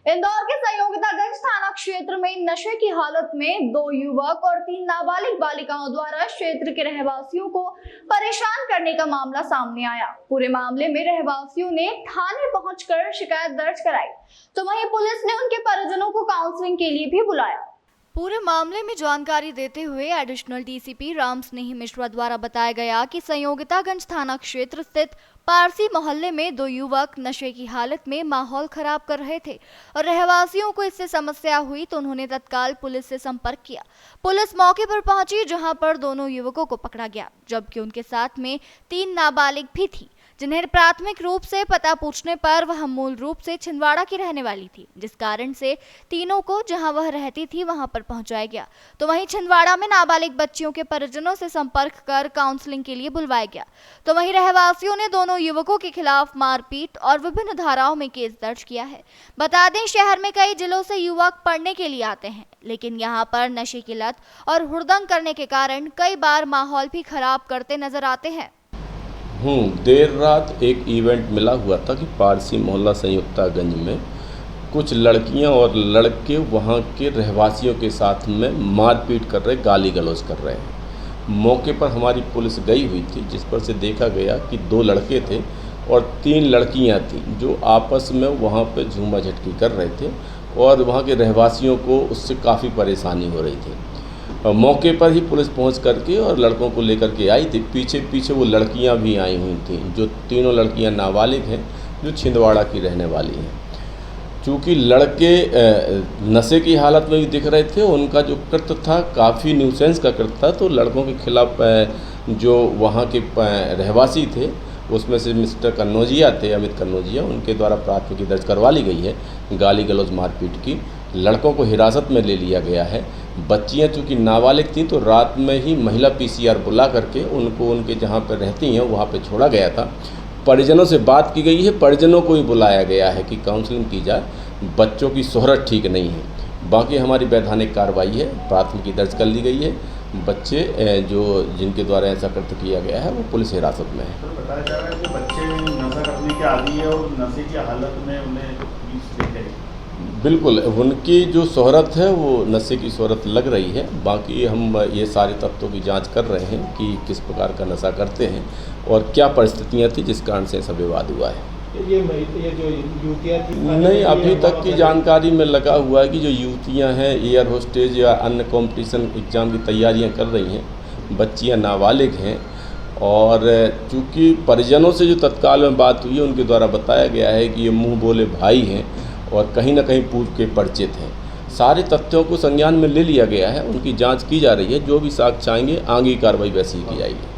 इंदौर के संयोगितागंज थाना क्षेत्र में नशे की हालत में 2 युवक और 3 नाबालिग बालिकाओं द्वारा क्षेत्र के रहवासियों को परेशान करने का मामला सामने आया। पूरे मामले में रहवासियों ने थाने पहुंचकर शिकायत दर्ज कराई, तो वहीं पुलिस ने उनके परिजनों को काउंसलिंग के लिए भी बुलाया। पूरे मामले में जानकारी देते हुए एडिशनल डीसीपी राम स्नेही मिश्रा द्वारा बताया गया कि संयोगितागंज थाना क्षेत्र स्थित पारसी मोहल्ले में 2 युवक नशे की हालत में माहौल खराब कर रहे थे और रहवासियों को इससे समस्या हुई तो उन्होंने तत्काल पुलिस से संपर्क किया। पुलिस मौके पर पहुंची, जहां पर दोनों युवकों को पकड़ा गया, जबकि उनके साथ में 3 नाबालिग भी थी, जिन्हें प्राथमिक रूप से पता पूछने पर वह मूल रूप से छिंदवाड़ा की रहने वाली थी, जिस कारण से तीनों को जहां वह रहती थी वहां पर पहुंचाया गया। तो वहीं छिंदवाड़ा में नाबालिग बच्चियों के परिजनों से संपर्क कर काउंसलिंग के लिए बुलवाया गया। तो वहीं रहवासियों ने दोनों युवकों के खिलाफ मारपीट और विभिन्न धाराओं में केस दर्ज किया है। बता दें, शहर में कई जिलों से युवक पढ़ने के लिए आते हैं, लेकिन यहाँ पर नशे की लत और हुड़दंग करने के कारण कई बार माहौल भी खराब करते नजर आते हैं। देर रात एक इवेंट मिला हुआ था कि पारसी मोहल्ला संयुक्तागंज में कुछ लड़कियां और लड़के वहां के रहवासियों के साथ में मारपीट कर रहे, गाली गलौज कर रहे हैं। मौके पर हमारी पुलिस गई हुई थी, जिस पर से देखा गया कि 2 लड़के थे और 3 लड़कियां थीं जो आपस में वहां पे झूमा झटकी कर रहे थे और वहां के रहवासियों को उससे काफ़ी परेशानी हो रही थी। मौके पर ही पुलिस पहुंच करके और लड़कों को लेकर के आई थी। पीछे पीछे वो लड़कियां भी आई हुई थीं, जो तीनों लड़कियां नाबालिग हैं, जो छिंदवाड़ा की रहने वाली हैं। चूँकि लड़के नशे की हालत में भी दिख रहे थे, उनका जो कृत्य था काफ़ी न्यूसेंस का कृत्य था, तो लड़कों के खिलाफ जो वहाँ के रहवासी थे, उसमें से मिस्टर कन्नौजिया थे, अमित कन्नौजिया, उनके द्वारा प्राथमिकी दर्ज करवा ली गई है गाली गलौज मारपीट की। लड़कों को हिरासत में ले लिया गया है। बच्चियां चूँकि नाबालिग थीं, तो रात में ही महिला पीसीआर बुला करके उनको उनके जहां पर रहती हैं वहां पर छोड़ा गया था। परिजनों से बात की गई है, परिजनों को ही बुलाया गया है कि काउंसलिंग की जाए। बच्चों की शोहरत ठीक नहीं है। बाकी हमारी वैधानिक कार्रवाई है, प्राथमिकी दर्ज कर ली गई है। बच्चे जो जिनके द्वारा ऐसा कृत्य किया गया है वो पुलिस हिरासत में है। तो बताया जा रहा है कि बच्चे नशा करने के आदी है और नशे की हालत में उन्हें पुलिस ले गई। बिल्कुल, उनकी जो शोहरत है वो नशे की शोहरत लग रही है। बाकी हम ये सारे तथ्यों की जांच कर रहे हैं कि किस प्रकार का नशा करते हैं और क्या परिस्थितियां थी जिस कारण से ऐसा विवाद हुआ है। ये जो युवतियाँ थी, नहीं, अभी तक की जानकारी में लगा हुआ है कि जो युवतियां हैं एयर होस्टेज या अन्य कंपटीशन एग्ज़ाम की तैयारियां कर रही हैं। बच्चियां नाबालिग हैं और चूँकि परिजनों से जो तत्काल में बात हुई है, उनके द्वारा बताया गया है कि ये मुँह बोले भाई हैं और कहीं ना कहीं पूर्व के परिचित हैं। सारे तथ्यों को संज्ञान में ले लिया गया है, उनकी जांच की जा रही है। जो भी साक्ष्य आएंगे, आगे की कार्रवाई वैसी ही की जाएगी।